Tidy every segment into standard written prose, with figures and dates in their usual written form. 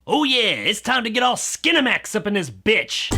Oh yeah, it's time to get all Skinamax up in this bitch.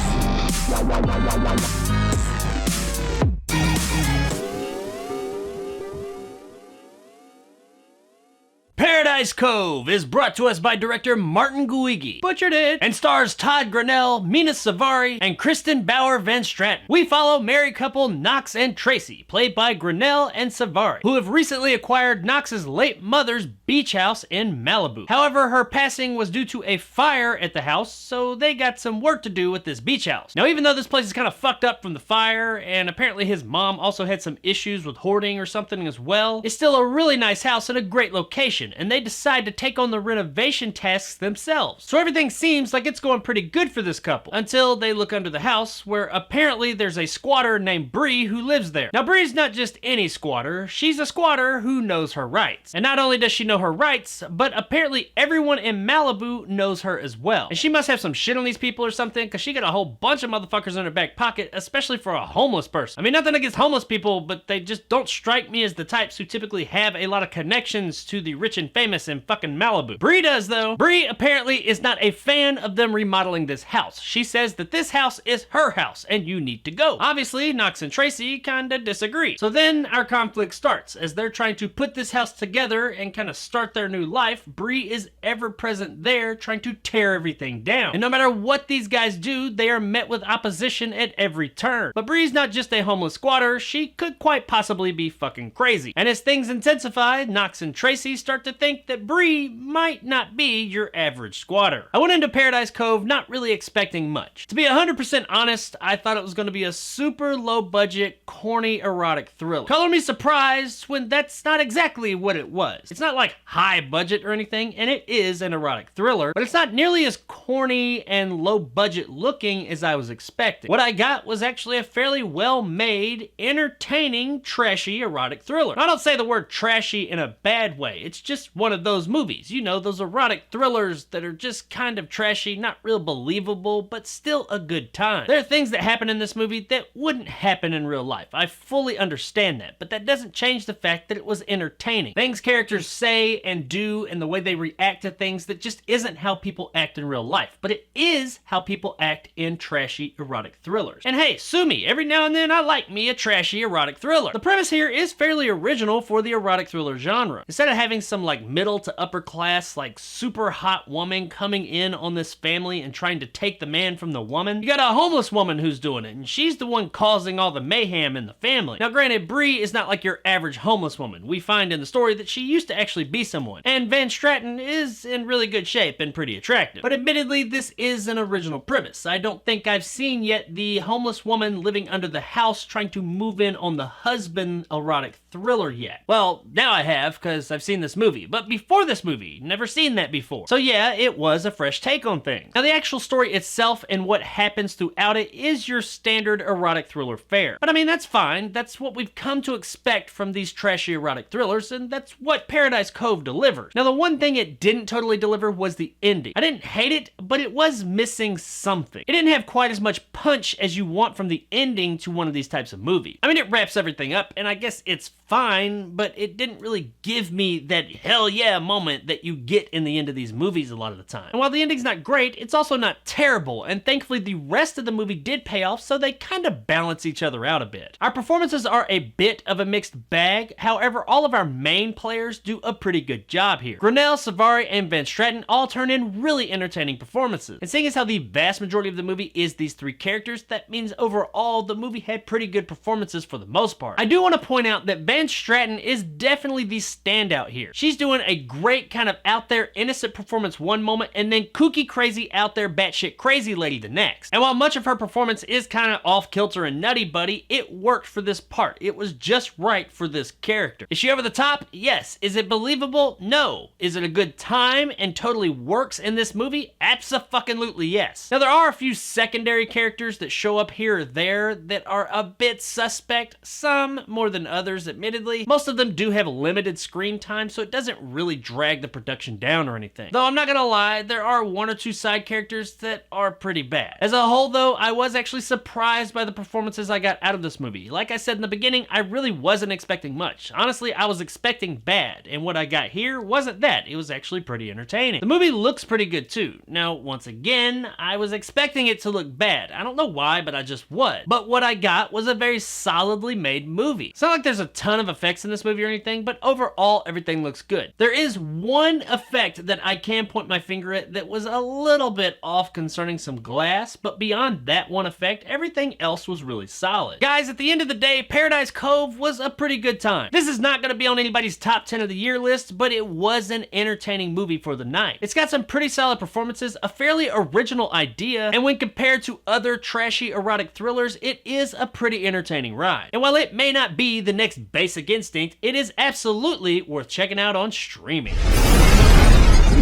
Paradise Cove is brought to us by director Martin Guigi, butchered it, and stars Todd Grinnell, Mina Savari, and Kristen Bauer Van Straten. We follow married couple Knox and Tracy, played by Grinnell and Savari, who have recently acquired Knox's late mother's beach house in Malibu. However, her passing was due to a fire at the house, so they got some work to do with this beach house. Now, even though this place is kind of fucked up from the fire, and apparently his mom also had some issues with hoarding or something as well, it's still a really nice house and a great location, and they decide to take on the renovation tasks themselves. So everything seems like it's going pretty good for this couple, until they look under the house, where apparently there's a squatter named Bree who lives there. Now, Bree's not just any squatter, she's a squatter who knows her rights. And not only does she know her rights, but apparently everyone in Malibu knows her as well. And she must have some shit on these people or something, because she got a whole bunch of motherfuckers in her back pocket, especially for a homeless person. I mean, nothing against homeless people, but they just don't strike me as the types who typically have a lot of connections to the rich and famous in fucking Malibu. Bree does, though. Bree apparently is not a fan of them remodeling this house. She says that this house is her house and you need to go. Obviously, Knox and Tracy kinda disagree. So then our conflict starts. As they're trying to put this house together and kind of start their new life, Bree is ever present there trying to tear everything down. And no matter what these guys do, they are met with opposition at every turn. But Bree's not just a homeless squatter, she could quite possibly be fucking crazy. And as things intensify, Knox and Tracy start to think that Bree might not be your average squatter. I went into Paradise Cove not really expecting much. To be 100% honest, I thought it was going to be a super low budget, corny erotic thriller. Color me surprised when that's not exactly what it was. It's not like high budget or anything, and it is an erotic thriller, but it's not nearly as corny and low budget looking as I was expecting. What I got was actually a fairly well made, entertaining, trashy erotic thriller. I don't say the word trashy in a bad way, it's just one of those movies, you know, those erotic thrillers that are just kind of trashy, not real believable, but still a good time. There are things that happen in this movie that wouldn't happen in real life. I fully understand that, but that doesn't change the fact that it was entertaining. Things characters say and do and the way they react to things, that just isn't how people act in real life, but it is how people act in trashy erotic thrillers. And hey, sue me, every now and then I like me a trashy erotic thriller. The premise here is fairly original for the erotic thriller genre. Instead of having some like middle to upper class, like super hot woman coming in on this family and trying to take the man from the woman, you got a homeless woman who's doing it, and she's the one causing all the mayhem in the family. Now granted, Bree is not like your average homeless woman. We find in the story that she used to actually be someone, and Van Straten is in really good shape and pretty attractive. But admittedly, this is an original premise. I don't think I've seen yet the homeless woman living under the house trying to move in on the husband erotic thriller yet. Well, now I have, because I've seen this movie, but before this movie, never seen that before. So yeah, it was a fresh take on things. Now the actual story itself and what happens throughout it is your standard erotic thriller fare. But I mean, that's fine. That's what we've come to expect from these trashy erotic thrillers, and that's what Paradise Cove delivered. Now the one thing it didn't totally deliver was the ending. I didn't hate it, but it was missing something. It didn't have quite as much punch as you want from the ending to one of these types of movies. I mean, it wraps everything up, and I guess it's fine, but it didn't really give me that hell yeah moment that you get in the end of these movies a lot of the time. And while the ending's not great, it's also not terrible, and thankfully the rest of the movie did pay off, so they kind of balance each other out a bit. Our performances are a bit of a mixed bag, however all of our main players do a pretty good job here. Grinnell, Savari, and Van Straten all turn in really entertaining performances. And seeing as how the vast majority of the movie is these three characters, that means overall the movie had pretty good performances for the most part. I do want to point out that Van Straten is definitely the standout here. She's doing a great kind of out there innocent performance one moment, and then kooky crazy out there batshit crazy lady the next. And while much of her performance is kind of off kilter and nutty buddy, it worked for this part. It was just right for this character. Is she over the top? Yes. Is it believable? No. Is it a good time and totally works in this movie? Abso-fucking-lutely yes. Now there are a few secondary characters that show up here or there that are a bit suspect, some more than others, admittedly. admittedly, most of them do have limited screen time, so it doesn't really drag the production down or anything. Though I'm not gonna lie, there are one or two side characters that are pretty bad. As a whole though, I was actually surprised by the performances I got out of this movie. Like I said in the beginning, I really wasn't expecting much. Honestly, I was expecting bad, and what I got here wasn't that. It was actually pretty entertaining. The movie looks pretty good too. Now, once again, I was expecting it to look bad. I don't know why, but I just was. But what I got was a very solidly made movie. It's not like there's a ton of effects in this movie or anything, but overall, everything looks good. There is one effect that I can point my finger at that was a little bit off concerning some glass, but beyond that one effect, everything else was really solid. Guys, at the end of the day, Paradise Cove was a pretty good time. This is not going to be on anybody's top 10 of the year list, but it was an entertaining movie for the night. It's got some pretty solid performances, a fairly original idea, and when compared to other trashy erotic thrillers, it is a pretty entertaining ride. And while it may not be the next Basic Instinct, it is absolutely worth checking out on streaming.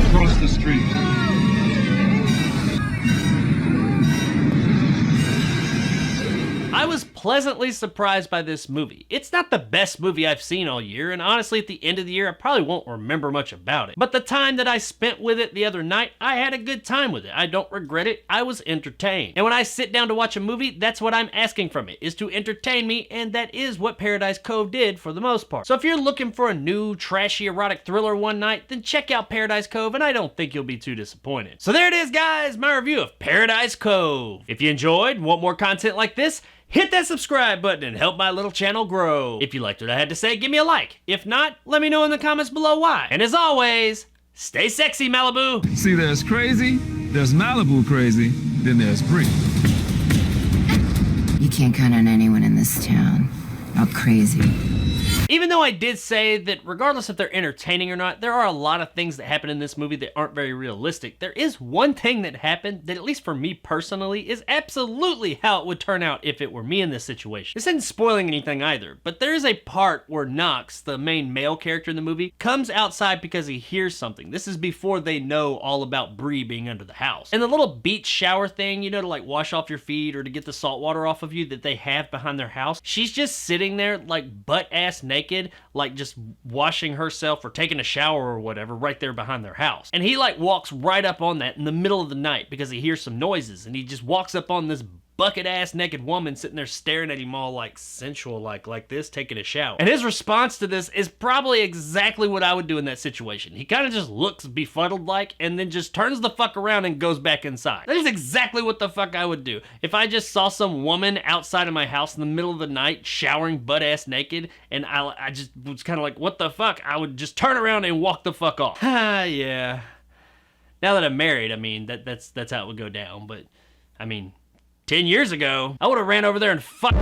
Across the street. I was pleasantly surprised by this movie. It's not the best movie I've seen all year, and honestly, at the end of the year, I probably won't remember much about it. But the time that I spent with it the other night, I had a good time with it. I don't regret it. I was entertained. And when I sit down to watch a movie, that's what I'm asking from it, is to entertain me, and that is what Paradise Cove did for the most part. So if you're looking for a new, trashy, erotic thriller one night, then check out Paradise Cove, and I don't think you'll be too disappointed. So there it is, guys, my review of Paradise Cove. If you enjoyed and want more content like this, hit that subscribe button and help my little channel grow. If you liked what I had to say, give me a like. If not, let me know in the comments below why. And as always, stay sexy, Malibu. See, there's crazy, there's Malibu crazy, then there's Bree. You can't count on anyone in this town. Not crazy. Even though I did say that regardless if they're entertaining or not, there are a lot of things that happen in this movie that aren't very realistic. There is one thing that happened that, at least for me personally, is absolutely how it would turn out if it were me in this situation. This isn't spoiling anything either, but there is a part where Knox, the main male character in the movie, comes outside because he hears something. This is before they know all about Bree being under the house. And the little beach shower thing, you know, to like wash off your feet or to get the salt water off of you that they have behind their house, she's just sitting there like butt-ass naked, like just washing herself or taking a shower or whatever right there behind their house. And he like walks right up on that in the middle of the night because he hears some noises, and he just walks up on this bucket-ass naked woman sitting there staring at him all like sensual like this, taking a shower. And his response to this is probably exactly what I would do in that situation. He kind of just looks befuddled like, and then just turns the fuck around and goes back inside. That is exactly what the fuck I would do. If I just saw some woman outside of my house in the middle of the night showering butt-ass naked, and I just was kind of like, what the fuck? I would just turn around and walk the fuck off. Yeah. Now that I'm married, I mean, that's how it would go down, but I mean, 10 years ago, I would have ran over there and fucked.